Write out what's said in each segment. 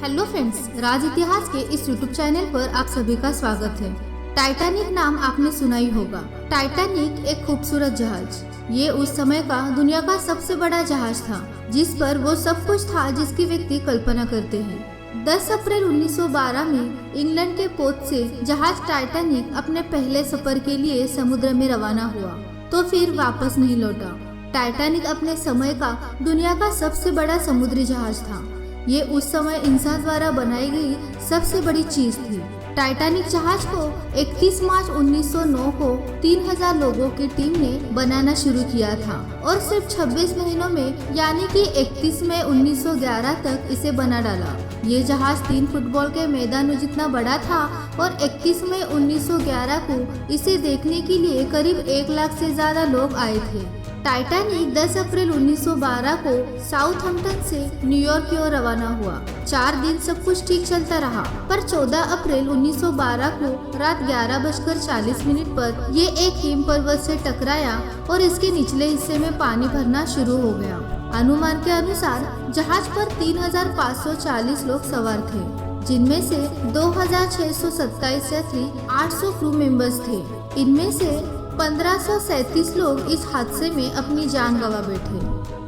Hello friends, राज इतिहास के इस यूट्यूब चैनल पर आप सभी का स्वागत है। टाइटैनिक नाम आपने सुना ही होगा। टाइटैनिक एक खूबसूरत जहाज, ये उस समय का दुनिया का सबसे बड़ा जहाज था, जिस पर वो सब कुछ था जिसकी व्यक्ति कल्पना करते हैं। 10 अप्रैल 1912 में इंग्लैंड के पोर्ट से जहाज टाइटैनिक अपने पहले सफर के लिए समुद्र में रवाना हुआ, तो फिर वापस नहीं लौटा। टाइटैनिक अपने समय का दुनिया का सबसे बड़ा समुद्री जहाज था। ये उस समय इंसान द्वारा बनाई गई सबसे बड़ी चीज थी। टाइटैनिक जहाज को 31 मार्च 1909 को 3000 लोगों की टीम ने बनाना शुरू किया था और सिर्फ 26 महीनों में यानी कि 31 मई 1911 तक इसे बना डाला। ये जहाज 3 फुटबॉल के मैदानों जितना बड़ा था और 31 मई 1911 को इसे देखने के लिए करीब 1 लाख से ज्यादा लोग आए थे। टाइटैनिक 10 अप्रैल 1912 को साउथहैम्पटन से न्यूयॉर्क की ओर रवाना हुआ। 4 दिन सब कुछ ठीक चलता रहा, पर 14 अप्रैल 1912 को रात 11:40 पर ये एक हिम पर्वत से टकराया और इसके निचले हिस्से में पानी भरना शुरू हो गया। अनुमान के अनुसार जहाज पर 3540 लोग सवार थे, जिनमें से 2627 यात्री, 800 क्रू मेंबर्स थे। इनमें से 1537 लोग इस हादसे में अपनी जान गंवा बैठे।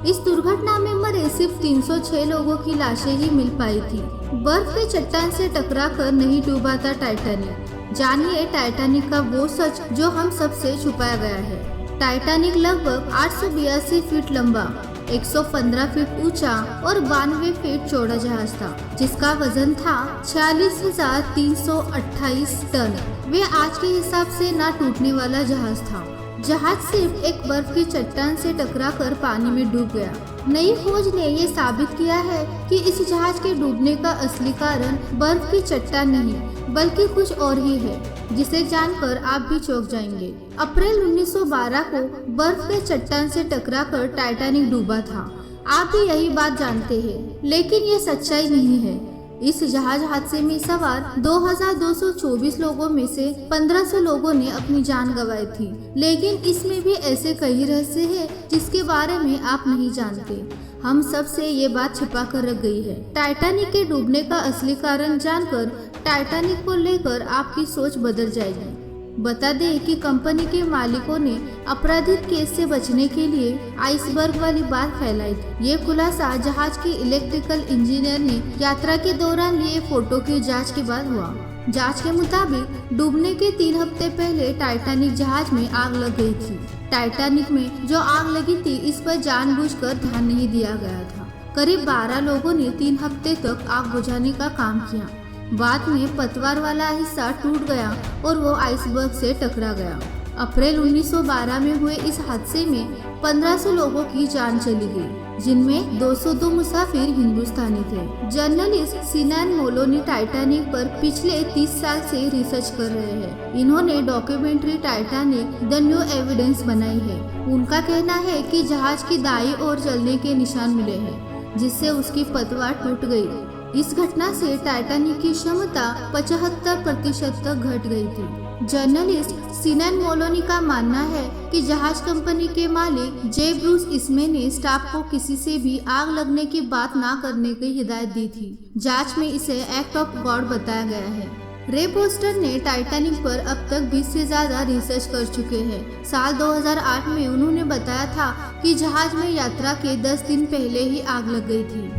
इस दुर्घटना में मरे सिर्फ 306 लोगों की लाशें ही मिल पाई थी। बर्फ के चट्टान से टकराकर नहीं डूबा था टाइटैनिक। जानिए टाइटैनिक का वो सच जो हम सबसे छुपाया गया है। टाइटैनिक लगभग 882 फीट लंबा, 115 फीट ऊंचा और 92 फीट चौड़ा जहाज था, जिसका वजन था 46,328 टन। वे आज के हिसाब से ना टूटने वाला जहाज था। जहाज सिर्फ एक बर्फ की चट्टान से टकराकर पानी में डूब गया। नई खोज ने ये साबित किया है कि इस जहाज के डूबने का असली कारण बर्फ की चट्टान नहीं बल्कि कुछ और ही है, जिसे जानकर आप भी चौंक जाएंगे। अप्रैल 1912 को बर्फ के चट्टान से टकराकर टाइटैनिक डूबा था। आप भी यही बात जानते हैं, लेकिन ये सच्चाई नहीं है। इस जहाज हादसे में सवार 2224 लोगों में से 1500 लोगों ने अपनी जान गंवाई थी, लेकिन इसमें भी ऐसे कई रहस्य हैं जिसके बारे में आप नहीं जानते। हम सब से ये बात छिपा कर रख गई है। टाइटैनिक के डूबने का असली कारण जानकर टाइटैनिक को लेकर आपकी सोच बदल जाएगी। बता दें कि कंपनी के मालिकों ने आपराधिक केस से बचने के लिए आइसबर्ग वाली बात फैलाई थी। ये खुलासा जहाज के इलेक्ट्रिकल इंजीनियर ने यात्रा के दौरान लिए फोटो की जांच के बाद हुआ। जांच के मुताबिक डूबने के 3 हफ्ते पहले टाइटैनिक जहाज में आग लग गई थी। टाइटैनिक में जो आग लगी थी, इस पर जानबूझकर ध्यान नहीं दिया गया था। करीब 12 लोगों ने 3 हफ्ते तक आग बुझाने का काम किया। बाद में पतवार वाला हिस्सा टूट गया और वो आइसबर्ग से टकरा गया। अप्रैल 1912 में हुए इस हादसे में 1500 लोगों की जान चली गई, जिनमें 202 मुसाफिर हिंदुस्तानी थे। जर्नलिस्ट सिनान मोलोनी टाइटैनिक पर पिछले 30 साल से रिसर्च कर रहे हैं। इन्होंने documentary Titanic the new evidence बनाई है। उनका कहना है कि जहाज की दाईं ओर जलने के निशान मिले हैं, जिससे उसकी पतवार टूट गई। इस घटना से टाइटैनिक की क्षमता 75% तक घट गई थी। जर्नलिस्ट सिनान मोलोनी का मानना है कि जहाज कंपनी के मालिक जे ब्रूस इसमे ने स्टाफ को किसी से भी आग लगने की बात ना करने की हिदायत दी थी। जांच में इसे एक्ट ऑफ गॉड बताया गया है। रे पोस्टर ने टाइटैनिक पर अब तक 20 से ज्यादा रिसर्च कर चुके हैं। साल 2008 में उन्होंने बताया था कि जहाज में यात्रा के 10 दिन पहले ही आग लग गई थी।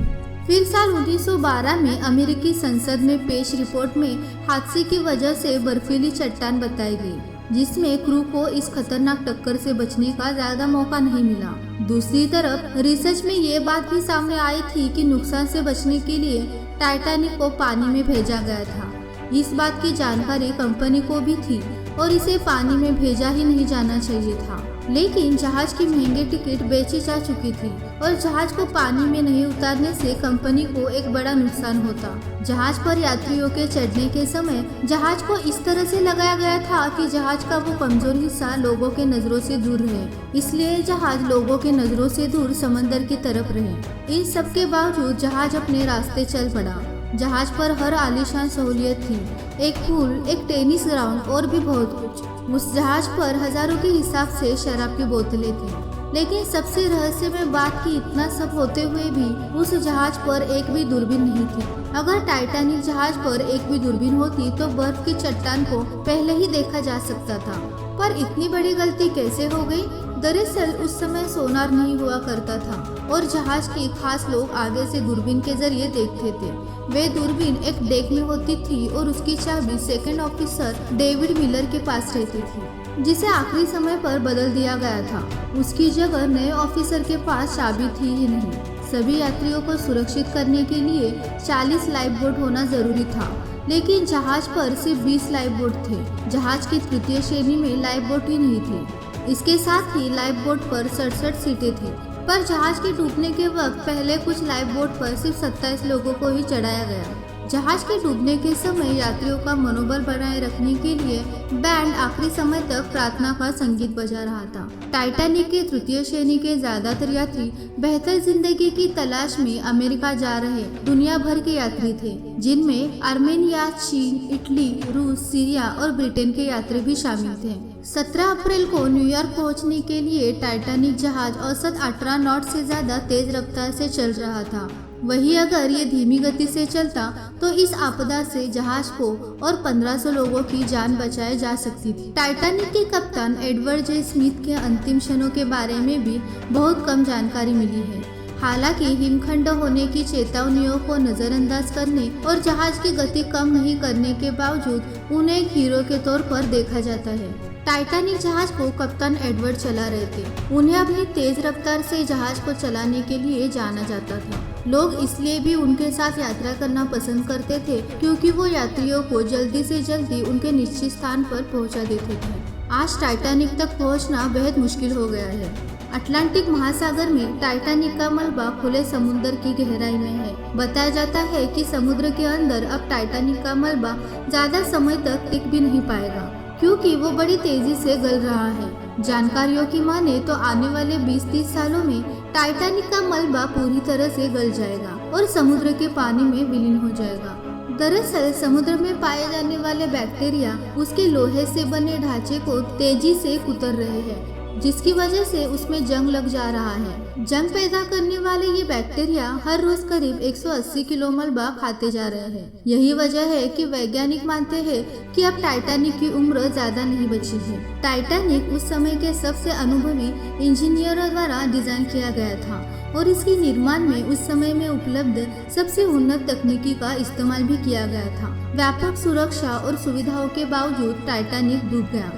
फिर साल 1912 में अमेरिकी संसद में पेश रिपोर्ट में हादसे की वजह से बर्फीली चट्टान बताई गई, जिसमें क्रू को इस खतरनाक टक्कर से बचने का ज्यादा मौका नहीं मिला। दूसरी तरफ रिसर्च में ये बात भी सामने आई थी कि नुकसान से बचने के लिए टाइटैनिक को पानी में भेजा गया था। इस बात की जानकारी कंपनी को भी थी और इसे पानी में भेजा ही नहीं जाना चाहिए था, लेकिन जहाज की महंगी टिकट बेची जा चुकी थी और जहाज को पानी में नहीं उतारने से कंपनी को एक बड़ा नुकसान होता। जहाज पर यात्रियों के चढ़ने के समय जहाज को इस तरह से लगाया गया था कि जहाज का वो कमजोर हिस्सा लोगों के नजरों से दूर रहे, इसलिए जहाज लोगों के नजरों से दूर समंदर की तरफ रहे। इन सब के बावजूद जहाज अपने रास्ते चल पड़ा। जहाज पर हर आलीशान सहूलियत थी, एक पूल, एक टेनिस ग्राउंड और भी बहुत कुछ। उस जहाज पर हजारों के हिसाब से शराब की बोतलें थी। लेकिन सबसे रहस्यमय बात कि इतना सब होते हुए भी उस जहाज पर एक भी दूरबीन नहीं थी। अगर टाइटैनिक जहाज पर एक भी दूरबीन होती तो बर्फ की चट्टान को पहले ही देखा जा सकता था। पर इतनी बड़ी गलती कैसे हो गई? दरअसल उस समय सोनार नहीं हुआ करता था और जहाज के खास लोग आगे से दूरबीन के जरिए देखते थे। वे दूरबीन एक डेक में होती थी और उसकी चाबी सेकंड ऑफिसर डेविड मिलर के पास रहती थी, जिसे आखिरी समय पर बदल दिया गया था। उसकी जगह नए ऑफिसर के पास चाबी थी ही नहीं। सभी यात्रियों को सुरक्षित करने के लिए 40 लाइफ बोट होना जरूरी था, लेकिन जहाज पर सिर्फ 20 लाइफ बोट थे। जहाज की तृतीय श्रेणी में लाइफ बोट ही नहीं थी। इसके साथ ही लाइफ बोट पर 67 सीटें थी, पर जहाज के डूबने के वक्त पहले कुछ लाइफ बोट पर सिर्फ 27 लोगों को ही चढ़ाया गया। जहाज के डूबने के समय यात्रियों का मनोबल बनाए रखने के लिए बैंड आखिरी समय तक प्रार्थना का संगीत बजा रहा था। टाइटैनिक के तृतीय श्रेणी के ज्यादातर यात्री बेहतर जिंदगी की तलाश में अमेरिका जा रहे दुनिया भर के यात्री थे, जिनमें आर्मेनिया, चीन, इटली, रूस, सीरिया और ब्रिटेन के यात्री भी शामिल थे। 17 अप्रैल को न्यूयॉर्क पहुंचने के लिए टाइटैनिक जहाज औसत 18 नॉट से ज्यादा तेज रफ्तार से चल रहा था। वही अगर ये धीमी गति से चलता तो इस आपदा से जहाज को और 1500 लोगों की जान बचाई जा सकती थी। टाइटैनिक के कप्तान एडवर्ड जे स्मिथ के अंतिम क्षणों के बारे में भी बहुत कम जानकारी मिली है। हालांकि हिमखंड होने की चेतावनियों को नजरअंदाज करने और जहाज की गति कम नहीं करने के बावजूद उन्हें एक हीरो के तौर पर देखा जाता है। टाइटैनिक जहाज को कप्तान एडवर्ड चला रहे थे। उन्हें अपनी तेज रफ्तार से जहाज को चलाने के लिए जाना जाता था। लोग इसलिए भी उनके साथ यात्रा करना पसंद करते थे क्योंकि वो यात्रियों को जल्दी से जल्दी उनके निश्चित स्थान पर पहुंचा देते थे। आज टाइटैनिक तक पहुंचना बेहद मुश्किल हो गया है। अटलांटिक महासागर में टाइटैनिक का मलबा खुले समुद्र की गहराई में है। बताया जाता है कि समुद्र के अंदर अब टाइटैनिक का मलबा ज्यादा समय तक टिक भी नहीं पाएगा क्योंकि वो बड़ी तेजी से गल रहा है। जानकारियों की माने तो आने वाले 20-30 सालों में टाइटैनिक का मलबा पूरी तरह से गल जाएगा और समुद्र के पानी में विलीन हो जाएगा। दरअसल समुद्र में पाए जाने वाले बैक्टीरिया उसके लोहे से बने ढांचे को तेजी से कुतर रहे हैं, जिसकी वजह से उसमें जंग लग जा रहा है। जंग पैदा करने वाले ये बैक्टीरिया हर रोज करीब 180 किलो मलबा खाते जा रहे हैं। यही वजह है कि वैज्ञानिक मानते हैं कि अब टाइटैनिक की उम्र ज्यादा नहीं बची है। टाइटैनिक उस समय के सबसे अनुभवी इंजीनियरों द्वारा डिजाइन किया गया था और इसके निर्माण में उस समय में उपलब्ध सबसे उन्नत तकनीकी का इस्तेमाल भी किया गया था। व्यापक सुरक्षा और सुविधाओं के बावजूद टाइटैनिक डूब गया।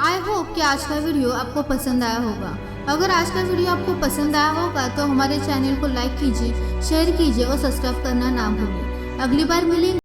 आई होप कि आज का वीडियो आपको पसंद आया होगा। अगर आज का वीडियो आपको पसंद आया होगा तो हमारे चैनल को लाइक कीजिए, शेयर कीजिए और सब्सक्राइब करना ना भूलें। अगली बार मिलेंगे।